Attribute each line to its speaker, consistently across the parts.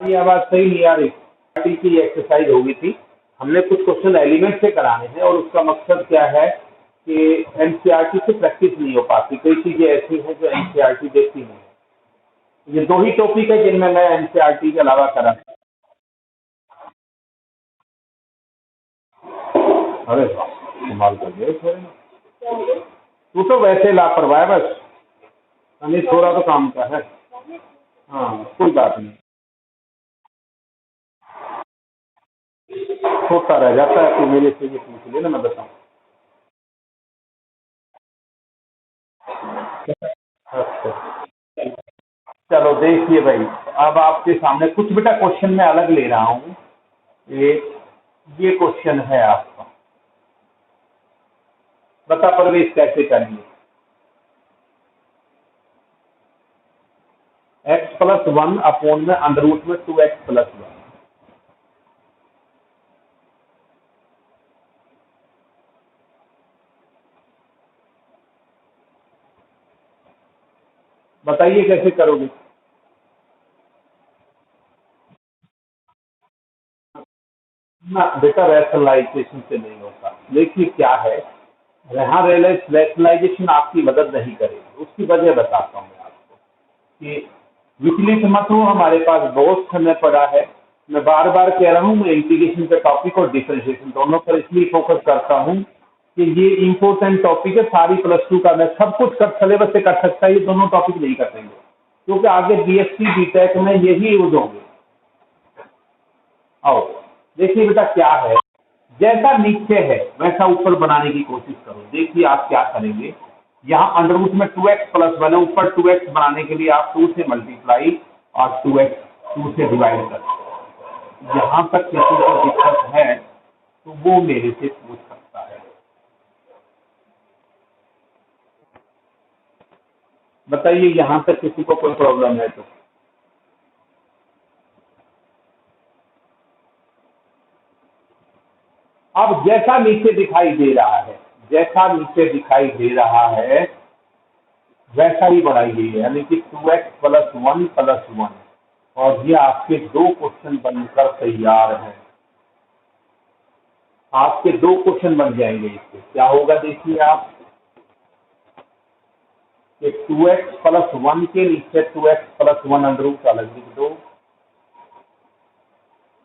Speaker 1: ये आवाज सही नहीं आ रही। पार्टी की एक्सरसाइज होगी थी। हमने कुछ क्वेश्चन एलिमेंट से कराने हैं और उसका मकसद क्या है कि एनसीईआरटी से प्रैक्टिस नहीं हो पाती। कई चीजें ऐसी हैं जो एनसीईआरटी देती नहीं है। ये दो ही टॉपिक है जिनमें मैं एनसीईआरटी के अलावा करा। अरे वाह, कमाल कर दिया थोड़े ना। तू तो वैसे लापरवाह है बस, हमें थोड़ा तो काम का है। हाँ कोई बात नहीं, छोटा रह जाता है। तो मेरे से ये पूछ ले ना, मैं बताऊँ। अच्छा, चलो देखिए भाई, अब आपके सामने कुछ बेटा क्वेश्चन मैं अलग ले रहा हूँ। ये ये क्वेश्चन है आपका, बता परवेश कैसे करेंगे। x+1 अपॉन में अंडर रूट में 2x+1। बताइए कैसे करोगे। ना बेटा, रैशनलाइजेशन से नहीं होता। देखिए क्या है, यहाँ रैशनलाइजेशन आपकी मदद नहीं करेगी। उसकी वजह बताता हूँ मैं आपको कि विचलित मत हो, हमारे पास बहुत समय पड़ा है। मैं बार बार कह रहा हूँ, मैं इंटीग्रेशन के टॉपिक और डिफरेंशिएशन दोनों पर इसलिए फोकस करता हूँ कि ये इंपॉर्टेंट टॉपिक है। सारी +2 का मैं सब कुछ कर सिलेबस से कर सकता है, ये दोनों टॉपिक नहीं कर देंगे क्योंकि आगे बीएससी बीटेक में यही यूज होंगे। आओ देखिए बेटा क्या है, जैसा नीचे है वैसा ऊपर बनाने की कोशिश करो। देखिए आप क्या करेंगे, यहाँ अंडर रूट में 2x+1 है, ऊपर 2x बनाने के लिए आप 2 से मल्टीप्लाई और 2x 2 से डिवाइड कर। यहाँ तक किसी को दिक्कत है तो वो मेरे से पूछ सकता है। बताइए यहाँ तक किसी को कोई प्रॉब्लम है तो। अब जैसा नीचे दिखाई दे रहा है, जैसा नीचे दिखाई दे रहा है वैसा ही बढ़ाइए, यानी कि 2x+1+1। और ये आपके दो क्वेश्चन बनकर तैयार हैं। आपके दो क्वेश्चन बन जाएंगे। इससे क्या होगा देखिए आप, कि 2x+1 के नीचे 2x+1 अंडर रूट अलग लिख दो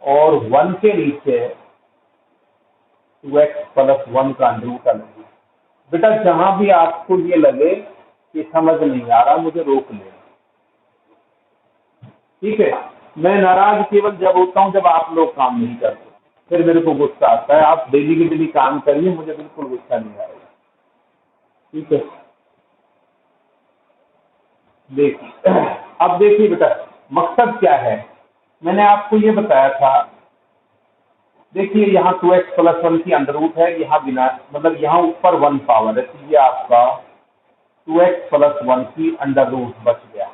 Speaker 1: और 1 के नीचे 2x+1 का अंडर रूट अलग लिख दो। बेटा जहां भी आपको ये लगे कि समझ नहीं आ रहा, मुझे रोक लेना, ठीक है। मैं नाराज केवल जब होता हूं जब आप लोग काम नहीं करते, फिर मेरे को गुस्सा आता है। आप डेली के डेली काम करिए, मुझे बिल्कुल गुस्सा नहीं आएगा, ठीक है। देखिए अब देखिए बेटा, मकसद क्या है, मैंने आपको ये बताया था। देखिए यहाँ 2x+1 की अंडर रूट है, यहाँ बिना मतलब यहाँ ऊपर 1 पावर है, तो ये आपका 2x+1 की अंडर रूट बच गया।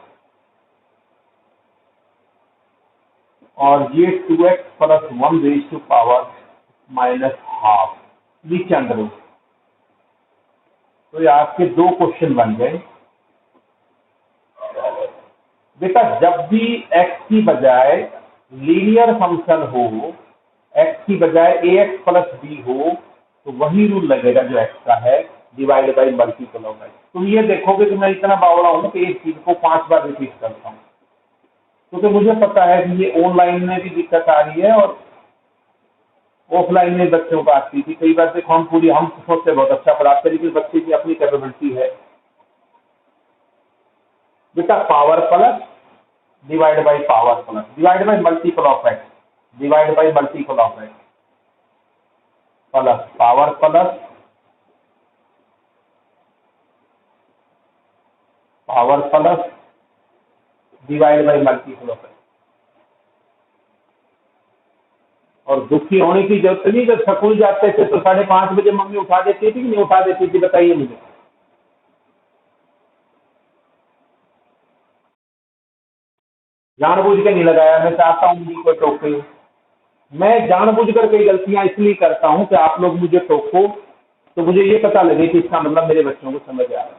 Speaker 1: और ये 2x+1 रेज टू पावर -12 नीचे अंडर रूट। तो ये आपके दो क्वेश्चन बन गए। बेटा जब भी x की बजाय लीनियर फंक्शन हो, x की बजाय ax+b हो, तो वही रूल लगेगा जो x का है, divide by multiple of x। तुम ये देखोगे कि मैं इतना बावड़ा हूं कि एक चीज को 5 बार रिपीट करता हूँ, क्योंकि मुझे पता है कि ये ऑनलाइन में भी दिक्कत आ रही है और ऑफलाइन में बच्चों को आती थी। कई बार देखो हम सोचते बहुत अच्छा पढ़ाते, लेकिन बच्चे की अपनी कैपेबिलिटी है। बेटा power plus divide by power plus divide by multiple of x divide by multiple of x plus power plus power plus divide by multiple of x. और दुखी होने की जरूरत नहीं। जब स्कूल जाते थे तो 5:30 बजे मम्मी उठा देती थी कि नहीं उठा देती थी, बताइए मुझे। जानबूझ के नहीं लगाया, मैं चाहता हूँ मुझे कोई टोके। मैं जानबूझकर कई गलतियां इसलिए करता हूं कि आप लोग मुझे टोको तो मुझे ये पता लगे कि इसका मतलब मेरे बच्चों को समझ आ रहा है।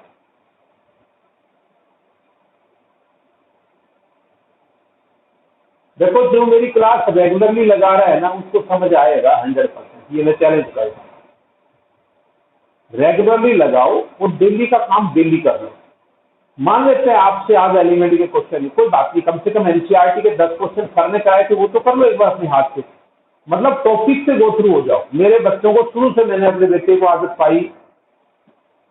Speaker 1: देखो जो मेरी क्लास रेगुलरली लगा रहा है ना उसको समझ आएगा 100%, ये मैं चैलेंज करता हूँ। रेगुलरली लगाओ और डेली का काम डेली कर लो। मान लेते हैं आपसे आज एलिमेंट के क्वेश्चन, कोई बात नहीं, कम से कम एनसीईआरटी के 10 क्वेश्चन करने का है तो वो तो कर लो एक बार अपने हाथ से। मतलब टॉपिक से गो थ्रू हो जाओ। मेरे बच्चों को शुरू से मैंने अपने बेटे को आदत पाई,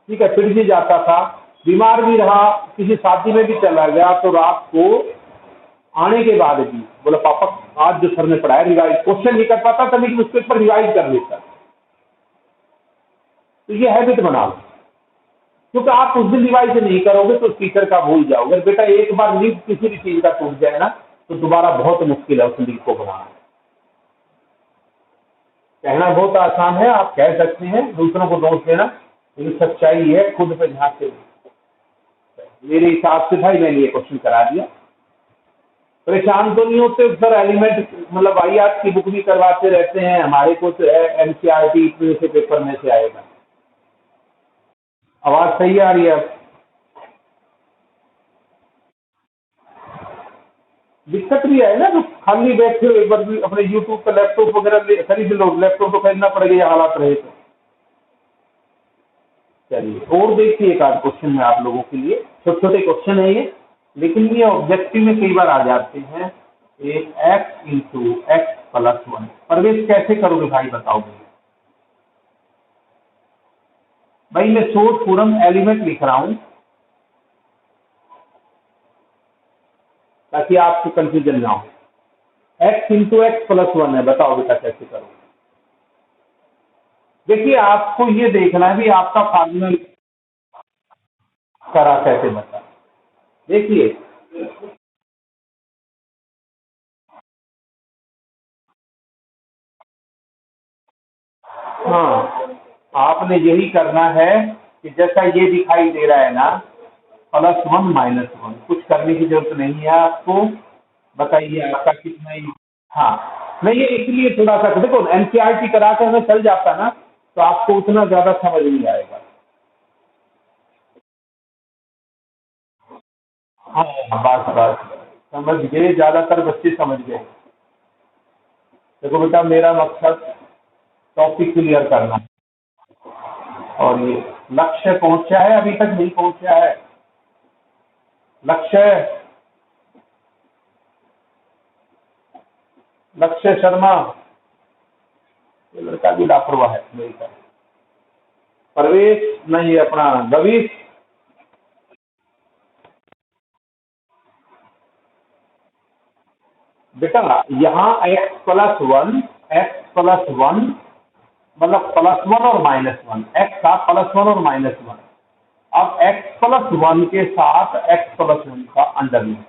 Speaker 1: ठीक है, फिर भी जाता था, बीमार भी रहा, किसी शादी में भी चला गया तो रात को आने के बाद भी बोला पापा आज जो सर ने पढ़ाया रिवाइज, क्वेश्चन नहीं कर पाता था लेकिन उसके ऊपर रिवाइज कर लेता। तो ये हैबिट बना लो, क्योंकि आप उस दिन रिवाइज नहीं करोगे तो टीचर का भूल जाओगे। बेटा एक बार लीड किसी भी चीज का टूट जाए ना तो दोबारा बहुत मुश्किल है उस लीड को बनाना। कहना बहुत आसान है, आप कह सकते हैं, दूसरों को दोष देना, लेकिन सच्चाई है, खुद पे ध्यान से। मेरे हिसाब से भाई मैंने ये क्वेश्चन करा दिया। परेशान तो नहीं होते सर? एलिमेंट मतलब आई आज की बुक भी करवाते रहते हैं, हमारे को तो एनसीईआरटी से पेपर में से आएगा। आवाज सही आ रही है? अब दिक्कत भी है ना, तो खाली बैठे हो एक बार भी अपने यूट्यूब पर लैपटॉप वगैरह खरीद लो। लैपटॉप तो खरीदना पड़ेगा ये हालात रहे तो। चलिए और देखिए एक आध क्वेश्चन है आप लोगों के लिए, छोटे छोटे क्वेश्चन है ये, लेकिन ये ऑब्जेक्टिव में कई बार आ जाते हैं। एक x इंटू एक्स प्लस 1, प्रवेश कैसे करोगे भाई बताओगे? भाई मैं सोर्स पूरम एलिमेंट लिख रहा हूं ताकि आपको कंफ्यूजन ना हो। x इंटू एक्स प्लस 1 है, बताओ बेटा कैसे करोगे? देखिए आपको ये देखना है भी आपका फार्मूला करा कैसे, बता देखिए। हाँ, आपने यही करना है कि जैसा ये दिखाई दे रहा है ना, +1 - 1, कुछ करने की जरूरत नहीं है आपको। बताइए आपका कितना ही। हाँ, मैं ये इसलिए थोड़ा सा देखो एनसीईआरटी करा कर हमें चल जाता ना तो आपको उतना ज्यादा समझ नहीं आएगा। हाँ, बस बस समझ गए, ज्यादातर बच्चे समझ गए। देखो बेटा मेरा मकसद टॉपिक क्लियर करना है, और ये लक्ष्य पहुंचा है अभी तक नहीं पहुंचा है? लक्ष्य, लक्ष्य शर्मा, ये लड़का भी लापरवाह है मेरी तरह। परवेश नहीं, अपना रवीश। बेटा यहाँ x+1 मतलब +1 और -1, x का +1 और -1। अब x+1 के साथ x+1 का अंडर रूट,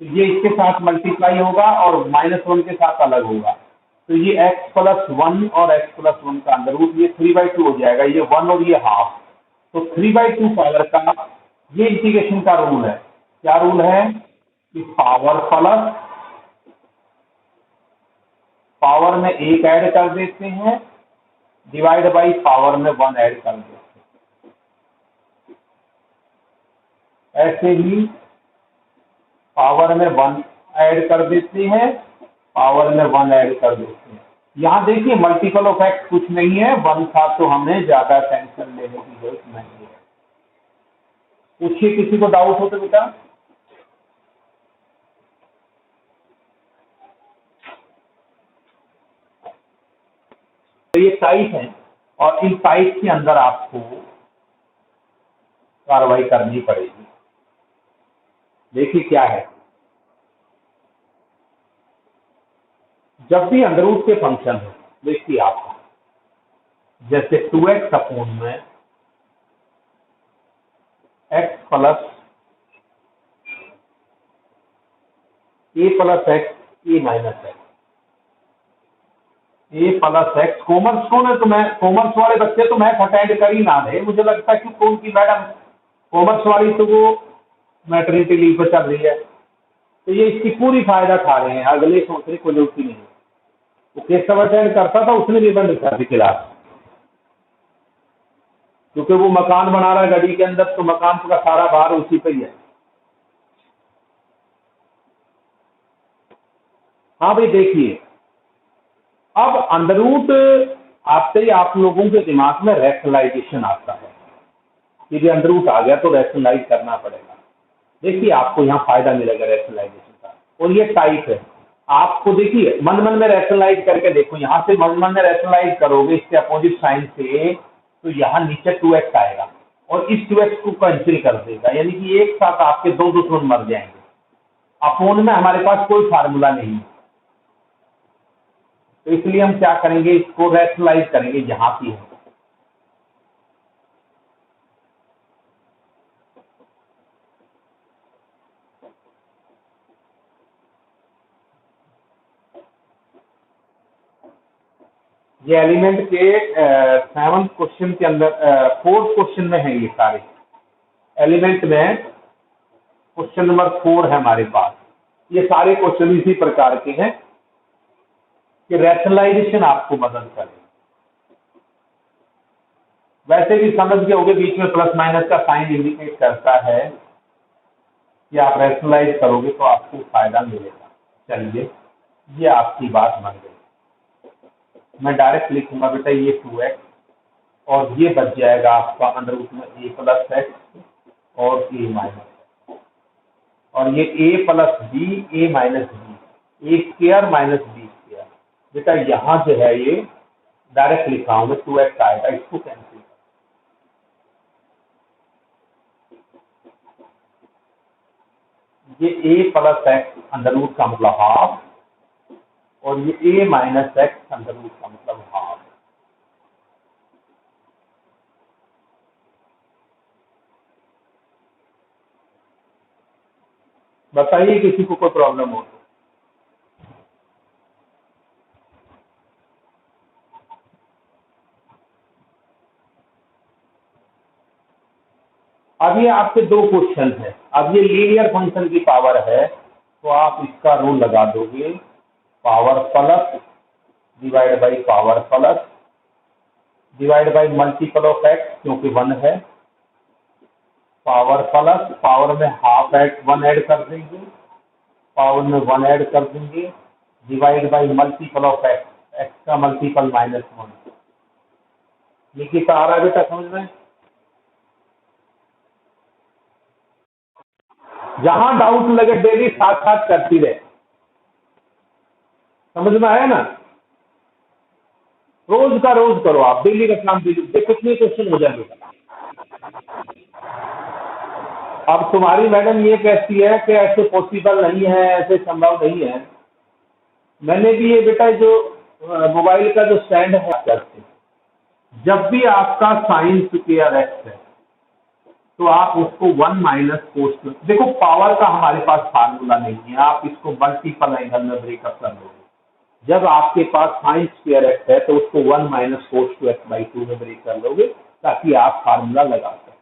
Speaker 1: तो ये इसके साथ मल्टीप्लाई होगा और -1 के साथ अलग होगा, तो ये x+1 और x+1 का अंडर रूट, ये 3/2 हो जाएगा, ये 1 और ये हाफ, तो 3/2 पावर का ये इंटीग्रेशन का रूल है। क्या रूल है कि पावर प्लस पावर में 1 ऐड कर देते हैं, डिवाइड बाई पावर में 1 ऐड कर देते हैं। ऐसे ही पावर में 1 ऐड कर देते हैं, पावर में 1 ऐड कर देते हैं। यहाँ देखिए मल्टीपल ऑफ एक्स कुछ नहीं है, 1 था तो हमें ज्यादा टेंशन लेने की जरूरत नहीं है। पूछिए किसी को डाउट हो तो बेटा। तो ये टाइप है और इन टाइप के अंदर आपको कार्रवाई करनी पड़ेगी। देखिए क्या है, जब भी अंडररूट के फंक्शन हो, देखिए आपका जैसे 2x अपोन में x plus a plus x A minus x, A plus x, commerce कौन है? तो मैं कॉमर्स वाले बच्चे तो मैथ अटेंड कर ही ना रहे, मुझे लगता है कि कौन की मैडम कॉमर्स वाली तो वो मैटरनिटी लीव पर चल रही है, तो ये इसकी पूरी फायदा खा रहे हैं, अगले सोचने को जरूरत ही नहीं। वो केशव अटेंड करता था, उसने भी बंद कर दी क्लास, क्योंकि वो मकान बना रहा है गली के अंदर, तो मकान का सारा भार उसी पे ही है। हाँ भाई देखिए, अब अंडर रूट आते ही आप लोगों के दिमाग में रैशनलाइजेशन आता है कि ये अंडर रूट आ गया तो रैशनलाइज करना पड़ेगा। देखिए आपको यहाँ फायदा मिलेगा रैशनलाइजेशन का, और ये टाइप है। आपको देखिए मन मन में रैशनलाइज करके देखो, यहाँ से मन मन में रैशनलाइज करोगे इसके अपोजिट साइन से, तो यहाँ नीचे 2x आएगा और इस 2x को कैंसिल कर देगा, यानी कि एक साथ आपके दो दुश्मन मर जाएंगे। अपोन में हमारे पास कोई फार्मूला नहीं है, तो इसलिए हम क्या करेंगे, इसको रैशनलाइज करेंगे यहाँ की है। ये एलिमेंट के 7th क्वेश्चन के अंदर 4th क्वेश्चन में है, ये सारे एलिमेंट में क्वेश्चन नंबर 4 है हमारे पास। ये सारे क्वेश्चन इसी प्रकार के हैं कि रैशनलाइजेशन आपको मदद करे। वैसे भी समझ गए होंगे, बीच में प्लस माइनस का साइन इंडिकेट करता है कि आप रैशनलाइज करोगे तो आपको फायदा मिलेगा। चलिए, ये आपकी बात बन गई। मैं डायरेक्ट लिखूंगा बेटा ये 2x, और ये बच जाएगा आपका अंडर रूट में a प्लस एक्स और a माइनस, और ये a plus b a minus b, a square minus b square. बेटा यहाँ जो है ये डायरेक्ट लिखा हूँ मैं, 2x आएगा, इसको कैंसिल। ये a plus x under root का मतलब हाफ, और ये a minus x under root का मतलब हाफ। बताइए किसी को कोई प्रॉब्लम हो तो। अब ये आपके दो क्वेश्चन है। अब ये लीनियर फंक्शन की पावर है, तो आप इसका रूल लगा दोगे, power plus divide by power plus divide by multiple of x, क्योंकि 1 है, पावर प्लस पावर में हाफ ऐड 1 ऐड कर देंगे, पावर में 1 ऐड कर देंगे, divide by multiple of x, x का मल्टीपल -1। लिखिए आ रहा है बेटा समझ में? जहां डाउट लगे डेली साथ साथ करती रहे, समझ में आया ना? रोज का रोज करो आप, डेली का काम डेली, देखो कितने क्वेश्चन हो जाएंगे। अब तुम्हारी मैडम ये कहती है कि ऐसे पॉसिबल नहीं है, ऐसे संभव नहीं है। मैंने भी ये बेटा जो मोबाइल का जो स्टैंड है करते, जब भी आपका साइन स्क्वायर एक्स है तो आप उसको 1 माइनस कोस, देखो पावर का हमारे पास फार्मूला नहीं है, आप इसको मल्टीपल एंगल में ब्रेकअप कर लोगे। जब आपके पास साइन स्क्वायर एक्स है तो उसको 1 minus cos two x by 2 में ब्रेक कर लोगे, ताकि आप फार्मूला लगा सकें।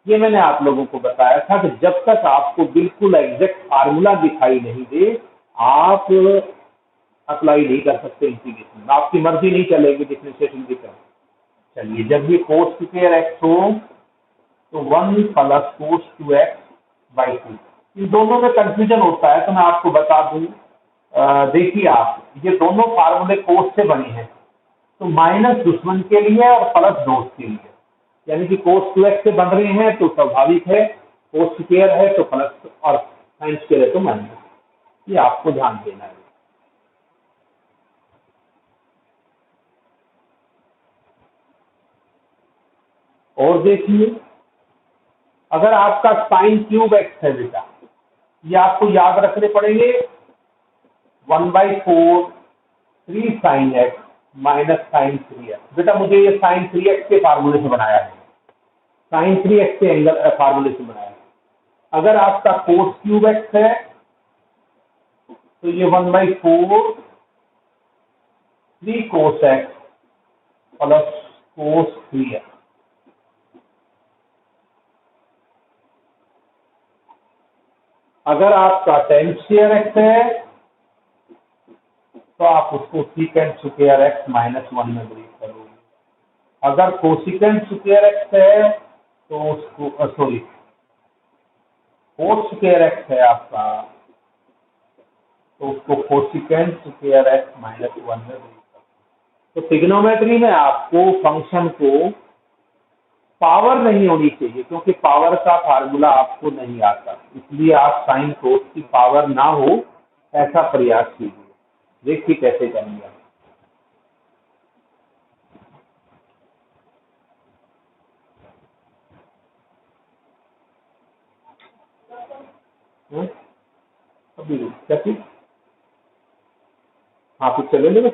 Speaker 1: ये मैंने आप लोगों को बताया था कि जब तक आपको बिल्कुल एग्जैक्ट फार्मूला दिखाई नहीं दे, आप अप्लाई नहीं कर सकते इंटीग्रेशन, आपकी मर्जी नहीं चलेगी डिफरेंशिएशन की तरफ। चलिए, जब ये कोस स्क्वायर एक्स हो तो 1 प्लस कोस 2x बाई 2, इन दोनों में कंफ्यूजन होता है तो मैं आपको बता दूं। देखिए आप, ये दोनों फार्मूले कोस से बने हैं, तो माइनस दुश्मन के लिए और प्लस दोस्त के लिए, यानी कि कोस 2x से बन रहे हैं तो स्वाभाविक है, कोस स्क्वायर है तो प्लस, और साइन स्क्वायर है तो माइनस। ये आपको ध्यान देना है। और देखिए, अगर आपका साइन क्यूब एक्स है बेटा, ये आपको याद रखने पड़ेंगे, 1/4 3 sine x minus sign 3x। बेटा मुझे ये साइन 3x के फार्मूले से बनाया है, साइन 3x के एंगल फार्मूले से बनाया है। अगर आपका कोस क्यूब एक्स है तो ये 1/4 3 cos x plus cos 3x। अगर आपका टेन स्क्वायर एक्स है तो आप उसको सीकेंड स्क्वायर एक्स -1 में ब्रेक करोगे। अगर कोसिकेंड स्क्वायर एक्स है तो उसको कोस स्क्वायर एक्स है आपका, तो उसको कोसिकेंट स्क्वायर एक्स माइनस 1 में break करते हैं। तो ट्रिग्नोमेट्री में आपको फंक्शन को पावर नहीं होनी चाहिए, क्योंकि पावर का फार्मूला आपको नहीं आता, इसलिए आप साइन कोस की पावर ना हो ऐसा प्रयास कीजिए। देखिए कैसे करेंगे आप। हम्म? अभी क्या चीज? हाँ कुछ चले लेंगे।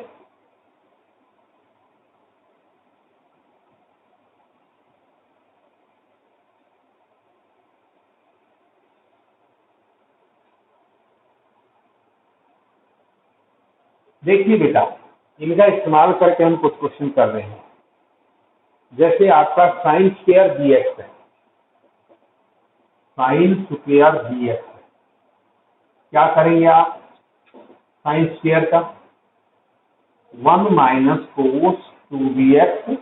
Speaker 1: देखिए बेटा, इनका इस्तेमाल करके हम कुछ क्वेश्चन कर रहे हैं। जैसे आपका साइन स्क्वायर बी एक्स है, साइन स्क्वायर बी एक्स है, क्या करेंगे आप? साइन स्क्वायर का 1 माइनस कोस 2bx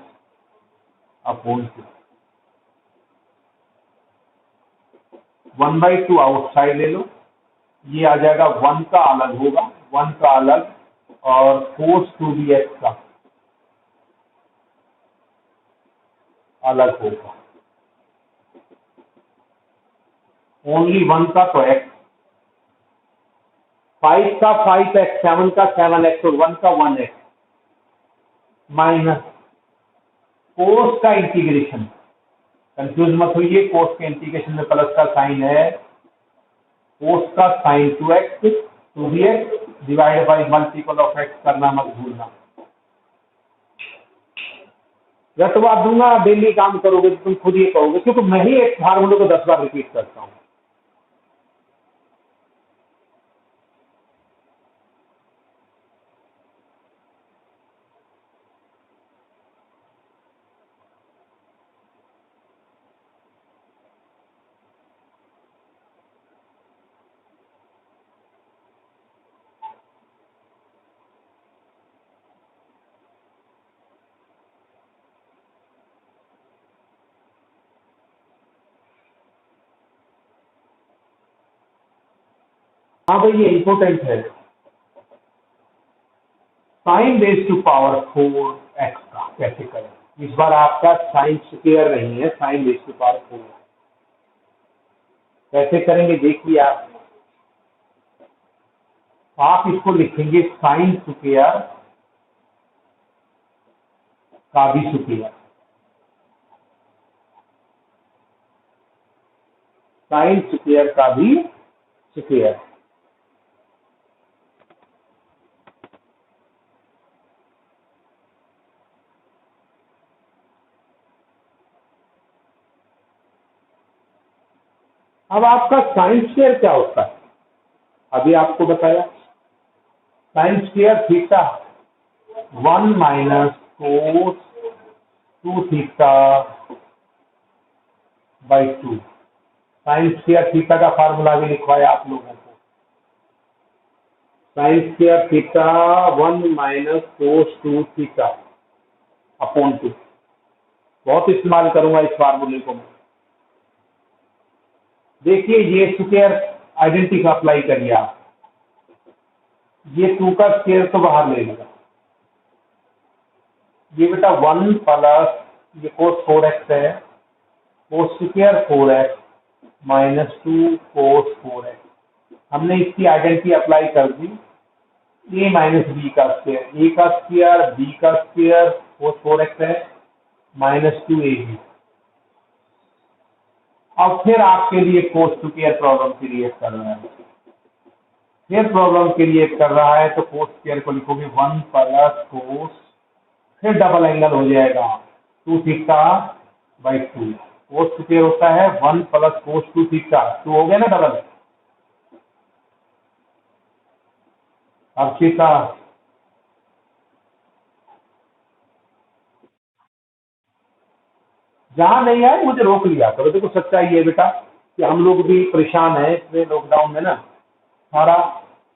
Speaker 1: अपॉन 2, 1/2 आउटसाइड ले लो, ये आ जाएगा 1 का अलग होगा, 1 का अलग, और कोस 2bx का अलग होगा। ओनली 1 का तो x, 5 का 5x, 7 का 7x और 1 का 1x, माइनस कोस का इंटीग्रेशन, कंफ्यूज मत होइए, कोस के इंटीग्रेशन में प्लस का साइन है, कोस का sine 2bx divide by multiple of x करना मत भूलना। रटवा दूंगा, डेली काम करोगे तो तुम खुद ये कहोगे, क्योंकि मैं ही एक फार्मूले को 10 बार रिपीट करता हूँ। हाँ भाई, ये इंपॉर्टेंट है। Sign raise to power 4x का कैसे करें? इस बार आपका साइन स्क्वायर नहीं है, साइन रेज टू पावर 4। कैसे करेंगे देखिए आप इसको लिखेंगे साइन स्क्वायर का भी स्क्वायर, साइन स्क्वायर का भी स्क्वायर। अब आपका साइन स्क्वायर क्या होता है? अभी आपको बताया, sine square theta 1 minus cos 2 theta by 2। Sine square theta का फार्मूला भी लिखवाया आप लोगों को, साइन स्क्वायर थीटा 1 माइनस कोस 2 थीटा अपॉन 2। बहुत इस्तेमाल करूंगा इस फार्मूले को मैं। देखिए ये स्क्वायर आइडेंटिटी का अप्लाई करिए आप, ये 2 का स्क्वायर तो बाहर ले लेगा, ये बेटा 1 प्लस ये कोस 4x है, कोस स्क्वायर 4x माइनस 2 कोस 4x। हमने इसकी आइडेंटिटी अप्लाई कर दी, a माइनस बी का स्क्वायर, a का स्क्वायर b का स्क्वायर कोस 4x है माइनस 2ab। अब फिर आपके लिए कोस स्क्वायर प्रॉब्लम क्रिएट कर रहा है, फिर प्रॉब्लम क्रिएट कर रहा है, तो कोस स्क्वायर को लिखोगे 1 प्लस कोस, फिर डबल एंगल हो जाएगा 2 थीटा बाई 2। कोस स्क्वायर होता है 1 प्लस कोस 2 थीटा, 2 हो गया ना डबल। अब थीटा जहां नहीं आए मुझे रोक लिया करो। देखो सच्चाई है बेटा कि हम लोग भी परेशान हैं इसमें, लॉकडाउन में ना सारा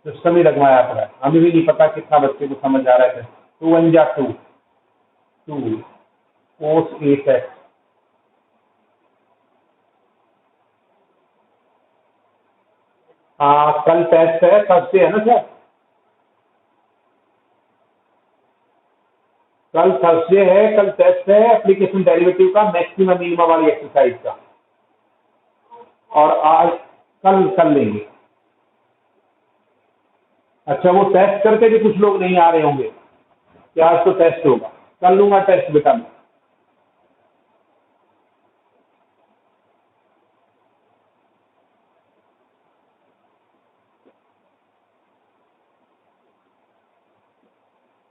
Speaker 1: सिस्टम ही लगवाया पड़ा है, हमें भी नहीं पता कितना बच्चे को समझ आ रहा है। 2 1 जा 2, 2 कोस 8x। कल टेस्ट है, थर्सडे है ना सर? कल थर्सडे है, कल टेस्ट है एप्लीकेशन डेरिवेटिव का मैक्सिमम मिनिमम वाली एक्सरसाइज का, और आज कल कर लेंगे। अच्छा, वो टेस्ट करके भी कुछ लोग नहीं आ रहे होंगे कि आज तो टेस्ट होगा। कर लूंगा टेस्ट बेटा मैं।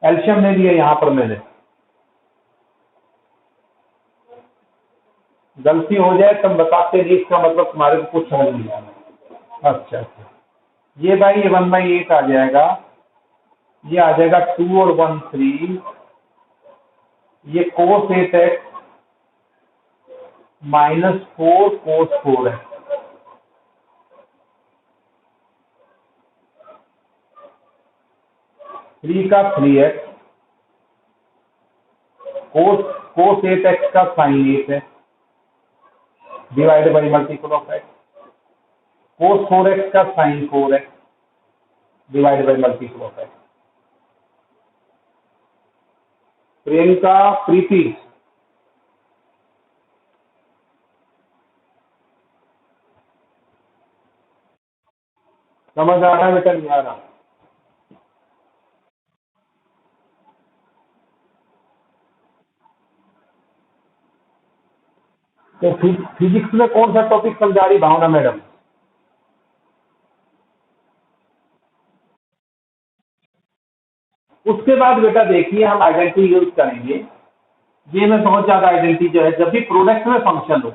Speaker 1: एल्शियम नहीं दिया यहाँ पर मैंने, गलती हो जाए तब बताते नहीं, इसका मतलब तुम्हारे को कुछ समझ नहीं आना। अच्छा अच्छा, ये भाई ये 1/8 आ जाएगा, ये आ जाएगा 2 और 1 3, ये cos 8x -4 cos 4 है, थ्री का 3x, cos 8x का sin 8 है, divide by multiple of x, cos 4x का sin 4x, divide by multiple of x। Priyanka Preeti, समझ आ रहा है बेटा नहीं आ रहा? तो फिजिक्स में कौन सा टॉपिक समझा रही भावना मैडम? उसके बाद बेटा देखिए हम आइडेंटिटी यूज करेंगे। ये में बहुत ज्यादा आइडेंटिटी जो है, जब भी प्रोडक्ट में फंक्शन हो,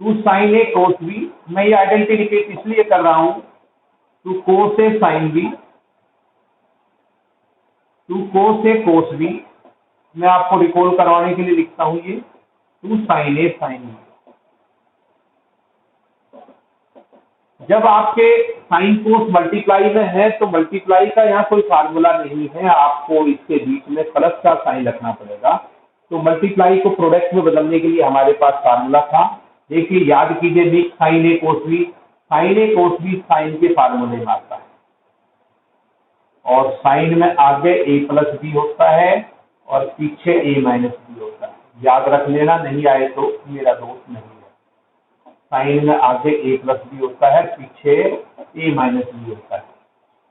Speaker 1: two sine a cos b, मैं ये आइडेंटिटी रिपीट इसलिए कर रहा हूं, two cos a sine b, two cos a cos b, मैं आपको रिकॉल करवाने के लिए लिखता हूं ये, two sine a sine b. जब आपके साइन कोस मल्टीप्लाई में है तो मल्टीप्लाई का यहाँ कोई फार्मूला नहीं है, आपको इसके बीच में प्लस का साइन रखना पड़ेगा। तो मल्टीप्लाई को प्रोडक्ट में बदलने के लिए हमारे पास फार्मूला था। देखिए याद कीजिए भी, sign a cos B, sign a cos B sign के फार्मूले में आता है, और साइन में आगे ए प्लस बी होता है और पीछे ए माइनस बी होता है। याद रख लेना, नहीं आए तो मेरा दोस्त नहीं है। साइन में आगे ए प्लस बी होता है, पीछे ए माइनस बी होता है।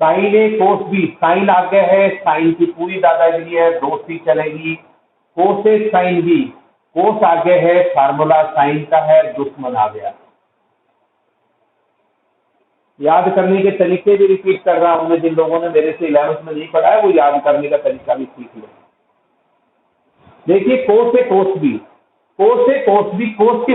Speaker 1: Sign a cos B, sign आगे है, साइन की पूरी दादागिरी है, दो सी चलेगी। कोस ए साइन बी, कोस आगे है, फार्मूला साइन का है, दुश्मन आ गया। याद करने के तरीके भी रिपीट कर रहा हूं मैं, जिन लोगों ने मेरे से 11th में नहीं पढ़ा है वो याद करने का तरीका भी सीख लो। देखिए कोस a cos B, cos a cos B, कोस की